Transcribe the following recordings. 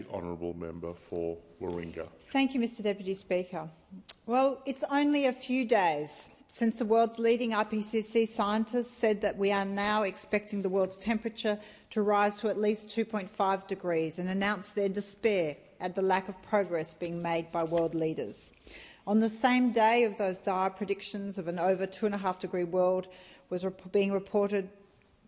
the honourable member for Warringah. Thank you, Mr Deputy Speaker. Well, it's only a few days since the world's leading IPCC scientists said that we are now expecting the world's temperature to rise to at least 2.5 degrees and announced their despair at the lack of progress being made by world leaders. On the same day of those dire predictions of an over 2.5-degree world was being reported,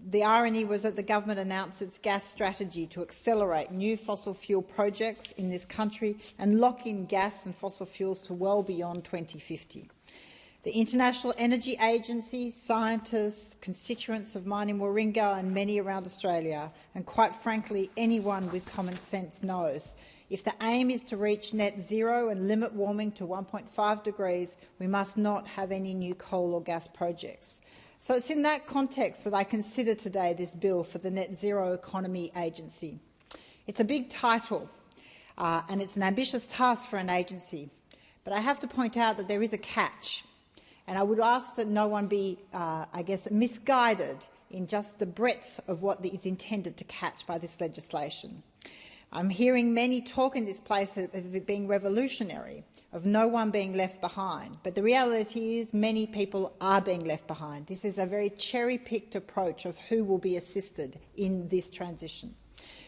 the irony was that the government announced its gas strategy to accelerate new fossil fuel projects in this country and lock in gas and fossil fuels to well beyond 2050. The International Energy Agency, scientists, constituents of mine in Warringah and many around Australia, and quite frankly anyone with common sense knows, if the aim is to reach net zero and limit warming to 1.5 degrees, we must not have any new coal or gas projects. So it's in that context that I consider today this bill for the Net Zero Economy Agency. It's a big title and it's an ambitious task for an agency, but I have to point out that there is a catch, and I would ask that no one be, misguided in just the breadth of what is intended to catch by this legislation. I'm hearing many talk in this place of it being revolutionary, of no one being left behind. But the reality is many people are being left behind. This is a very cherry-picked approach of who will be assisted in this transition.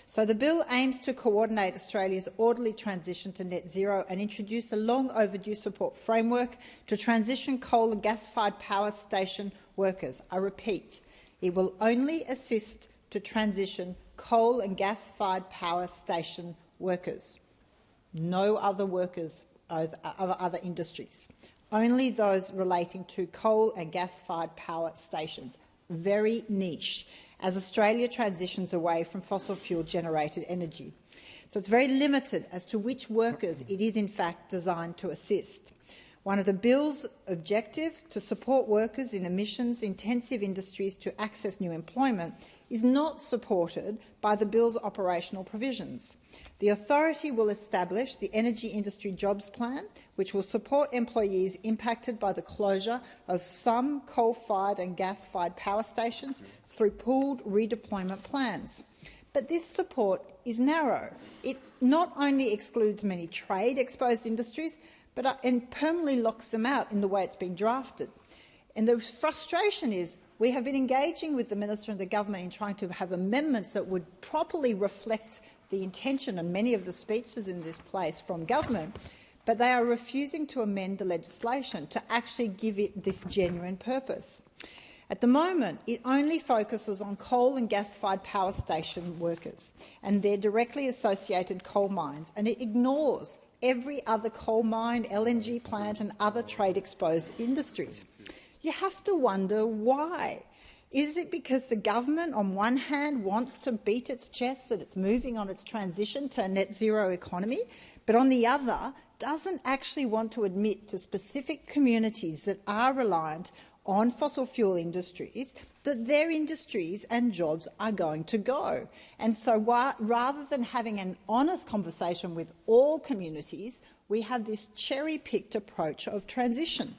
So the bill aims to coordinate Australia's orderly transition to net zero and introduce a long-overdue support framework to transition coal and gas-fired power station workers. I repeat, it will only assist to transition coal and gas-fired power station workers, no other workers of other industries, only those relating to coal and gas-fired power stations. Very niche, as Australia transitions away from fossil fuel-generated energy. So it's very limited as to which workers it is in fact designed to assist. One of the bill's objectives, to support workers in emissions-intensive industries to access new employment, is not supported by the bill's operational provisions. The authority will establish the Energy Industry Jobs Plan, which will support employees impacted by the closure of some coal-fired and gas-fired power stations through pooled redeployment plans. But this support is narrow. It not only excludes many trade-exposed industries, but permanently locks them out in the way it's been drafted. And the frustration is we have been engaging with the Minister and the Government in trying to have amendments that would properly reflect the intention and many of the speeches in this place from Government, but they are refusing to amend the legislation to actually give it this genuine purpose. At the moment, it only focuses on coal and gas-fired power station workers and their directly associated coal mines, and it ignores every other coal mine, LNG plant and other trade-exposed industries. You have to wonder why. Is it because the government, on one hand, wants to beat its chest that it's moving on its transition to a net zero economy, but on the other, doesn't actually want to admit to specific communities that are reliant on fossil fuel industries that their industries and jobs are going to go? And so rather than having an honest conversation with all communities, we have this cherry-picked approach of transition.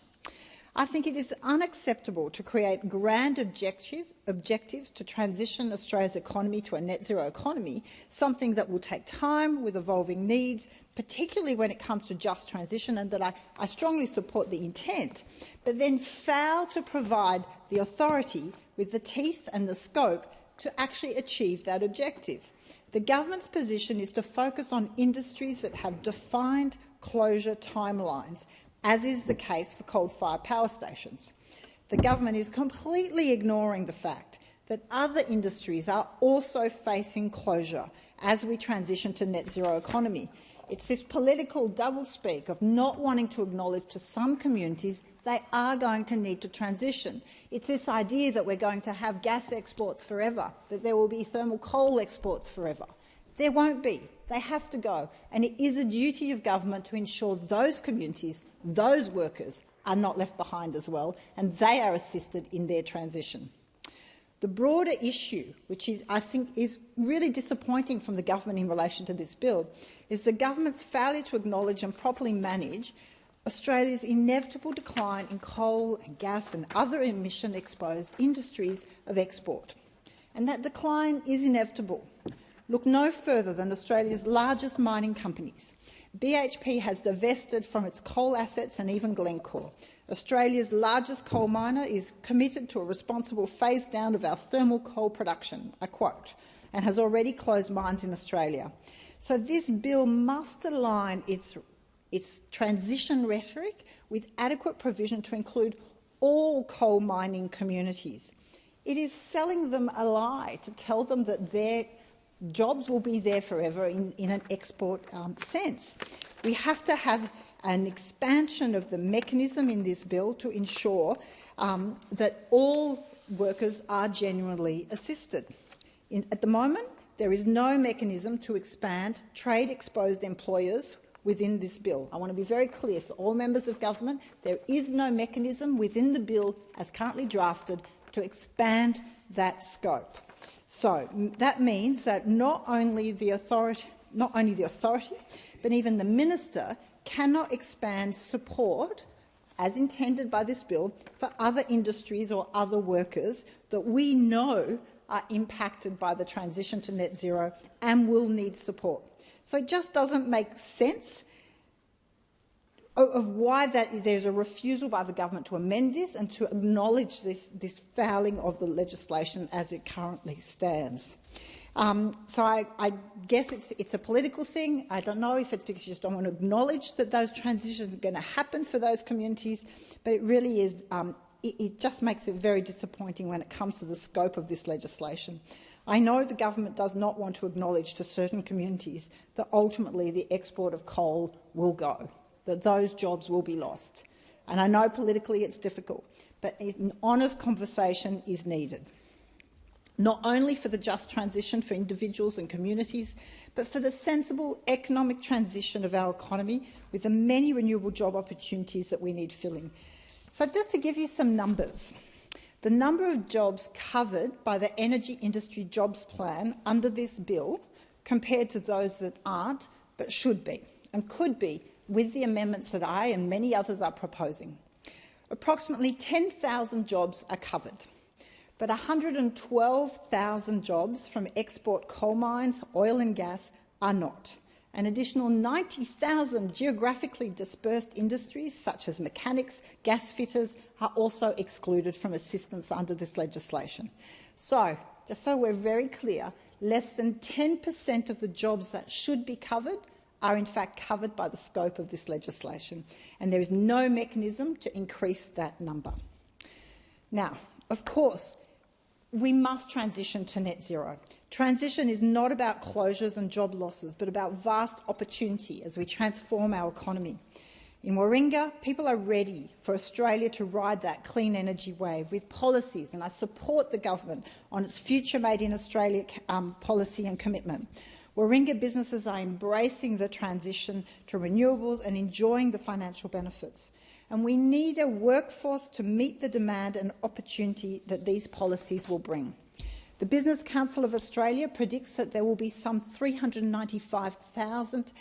I think it is unacceptable to create grand objectives to transition Australia's economy to a net zero economy, something that will take time with evolving needs, particularly when it comes to just transition, and that I strongly support the intent, but then fail to provide the authority with the teeth and the scope to actually achieve that objective. The government's position is to focus on industries that have defined closure timelines, as is the case for coal-fired power stations. The government is completely ignoring the fact that other industries are also facing closure as we transition to net zero economy. It's this political doublespeak of not wanting to acknowledge to some communities they are going to need to transition. It's this idea that we're going to have gas exports forever, that there will be thermal coal exports forever. There won't be. They have to go. And it is a duty of government to ensure those communities, those workers, are not left behind as well, and they are assisted in their transition. The broader issue, which I think is really disappointing from the government in relation to this bill, is the government's failure to acknowledge and properly manage Australia's inevitable decline in coal and gas and other emission-exposed industries of export. And that decline is inevitable. look no further than Australia's largest mining companies. BHP has divested from its coal assets and even Glencore. Australia's largest coal miner is committed to a responsible phase down of our thermal coal production, I quote, and has already closed mines in Australia. So this bill must align its transition rhetoric with adequate provision to include all coal mining communities. It is selling them a lie to tell them that their jobs will be there forever in an export sense. We have to have an expansion of the mechanism in this bill to ensure that all workers are genuinely assisted. At the moment, there is no mechanism to expand trade-exposed employers within this bill. I want to be very clear for all members of government, there is no mechanism within the bill as currently drafted to expand that scope. So that means that not only the authority, but even the minister cannot expand support, as intended by this bill, for other industries or other workers that we know are impacted by the transition to net zero and will need support. So it just doesn't make sense of why there's a refusal by the government to amend this and to acknowledge this fouling of the legislation as it currently stands. So I guess it's a political thing. I don't know if it's because you just don't want to acknowledge that those transitions are going to happen for those communities, but it really is. It just makes it very disappointing when it comes to the scope of this legislation. I know the government does not want to acknowledge to certain communities that ultimately the export of coal will go, that those jobs will be lost. And I know politically it's difficult, but an honest conversation is needed, not only for the just transition for individuals and communities, but for the sensible economic transition of our economy with the many renewable job opportunities that we need filling. So just to give you some numbers, the number of jobs covered by the Energy Industry Jobs Plan under this bill compared to those that aren't but should be and could be with the amendments that I and many others are proposing. Approximately 10,000 jobs are covered, but 112,000 jobs from export coal mines, oil and gas are not. An additional 90,000 geographically dispersed industries, such as mechanics, gas fitters, are also excluded from assistance under this legislation. So, just so we're very clear, less than 10% of the jobs that should be covered are in fact covered by the scope of this legislation, and there is no mechanism to increase that number. Now, of course, we must transition to net zero. Transition is not about closures and job losses, but about vast opportunity as we transform our economy. In Warringah, people are ready for Australia to ride that clean energy wave with policies, and I support the government on its Future Made in Australia policy and commitment. Warringah businesses are embracing the transition to renewables and enjoying the financial benefits. And we need a workforce to meet the demand and opportunity that these policies will bring. The Business Council of Australia predicts that there will be some 395,000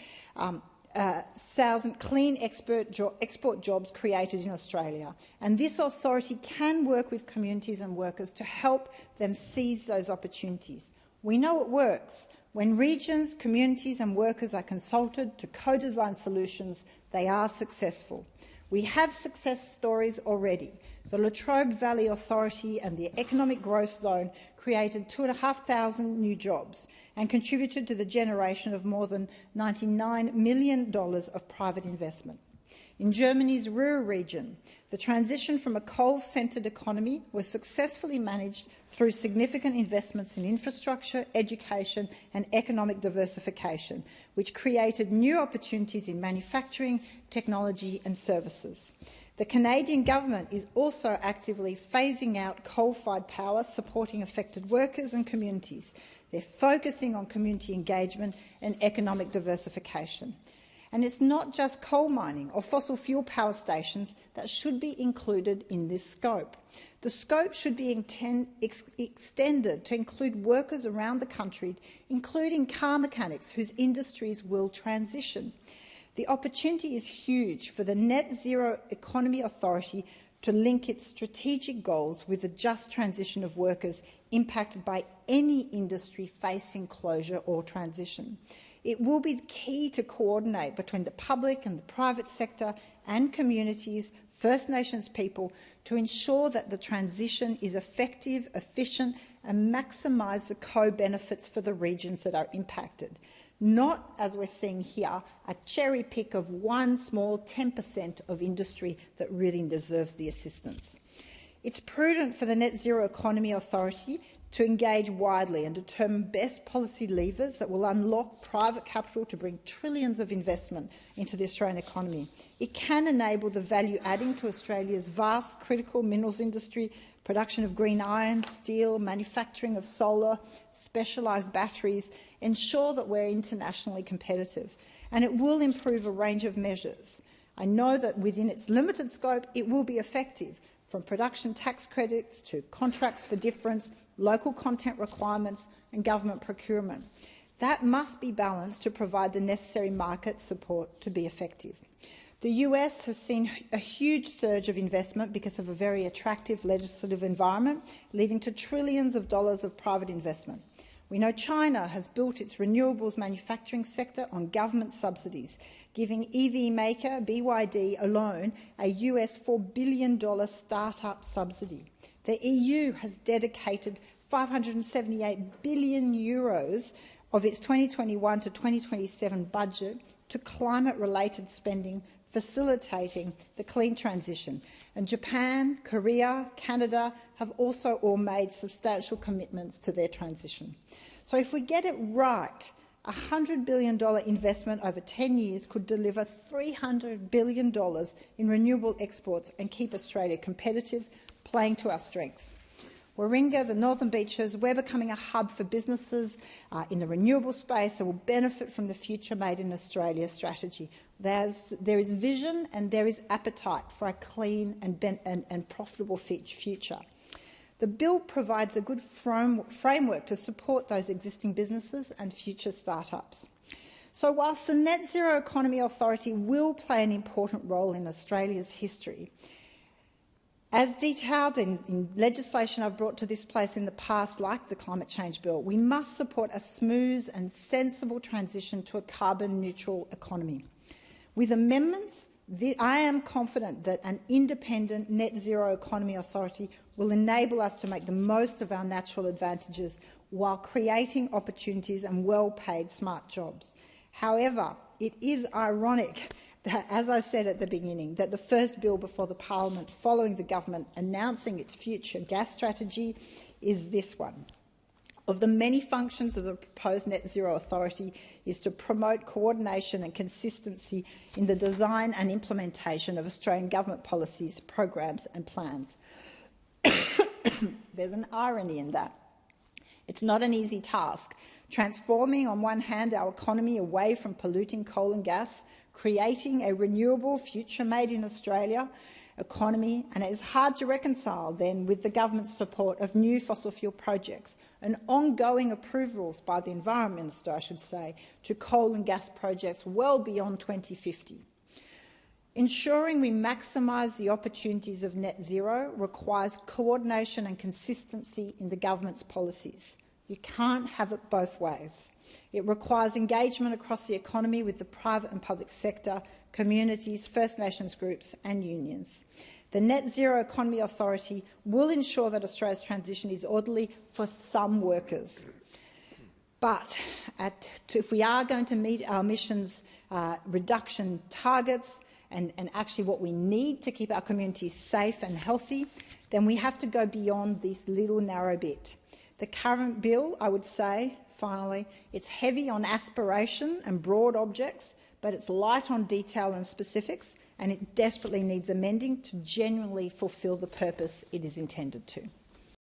clean export jobs created in Australia, and this authority can work with communities and workers to help them seize those opportunities. We know it works. When regions, communities and workers are consulted to co-design solutions, they are successful. We have success stories already. The Latrobe Valley Authority and the Economic Growth Zone created 2,500 new jobs and contributed to the generation of more than $99 million of private investment. In Germany's Ruhr region, the transition from a coal-centred economy was successfully managed through significant investments in infrastructure, education and economic diversification, which created new opportunities in manufacturing, technology and services. The Canadian government is also actively phasing out coal-fired power, supporting affected workers and communities. They're focusing on community engagement and economic diversification. And it's not just coal mining or fossil fuel power stations that should be included in this scope. The scope should be extended to include workers around the country, including car mechanics whose industries will transition. The opportunity is huge for the Net Zero Economy Authority to link its strategic goals with the just transition of workers impacted by any industry facing closure or transition. It will be key to coordinate between the public and the private sector and communities, First Nations people, to ensure that the transition is effective, efficient and maximise the co-benefits for the regions that are impacted. Not, as we're seeing here, a cherry pick of one small 10% of industry that really deserves the assistance. It's prudent for the Net Zero Economy Authority to engage widely and determine best policy levers that will unlock private capital to bring trillions of investment into the Australian economy. It can enable the value adding to Australia's vast critical minerals industry, production of green iron, steel, manufacturing of solar, specialised batteries, ensure that we're internationally competitive. And it will improve a range of measures. I know that within its limited scope, it will be effective, from production tax credits to contracts for difference, local content requirements and government procurement. That must be balanced to provide the necessary market support to be effective. The US has seen a huge surge of investment because of a very attractive legislative environment, leading to trillions of dollars of private investment. We know China has built its renewables manufacturing sector on government subsidies, giving EV maker BYD alone a US $4 billion start-up subsidy. The EU has dedicated €578 billion of its 2021 to 2027 budget to climate-related spending, facilitating the clean transition. And Japan, Korea, Canada have also all made substantial commitments to their transition. So if we get it right, a $100 billion investment over 10 years could deliver $300 billion in renewable exports and keep Australia competitive, playing to our strengths. Warringah, the Northern Beaches, we're becoming a hub for businesses in the renewable space that will benefit from the Future Made in Australia strategy. There is vision and there is appetite for a clean and profitable future. The bill provides a good framework to support those existing businesses and future startups. So whilst the Net Zero Economy Authority will play an important role in Australia's history, as detailed in legislation I've brought to this place in the past, like the Climate Change Bill, we must support a smooth and sensible transition to a carbon-neutral economy. With amendments, I am confident that an independent Net Zero Economy Authority will enable us to make the most of our natural advantages while creating opportunities and well-paid smart jobs. However, it is ironic that, as I said at the beginning, that the first bill before the Parliament following the government announcing its future gas strategy is this one. Of the many functions of the proposed Net Zero Authority is to promote coordination and consistency in the design and implementation of Australian government policies, programs and plans. There's an irony in that. It's not an easy task. Transforming, on one hand, our economy away from polluting coal and gas, creating a renewable future made in Australia economy, and it is hard to reconcile then with the government's support of new fossil fuel projects and ongoing approvals by the Environment Minister, I should say, to coal and gas projects well beyond 2050. Ensuring we maximise the opportunities of net zero requires coordination and consistency in the government's policies. You can't have it both ways. It requires engagement across the economy with the private and public sector, communities, First Nations groups and unions. The Net Zero Economy Authority will ensure that Australia's transition is orderly for some workers. But if we are going to meet our emissions reduction targets and actually what we need to keep our communities safe and healthy, then we have to go beyond this little narrow bit. The current bill, I would say, finally, it's heavy on aspiration and broad objects, but it's light on detail and specifics, and it desperately needs amending to genuinely fulfil the purpose it is intended to.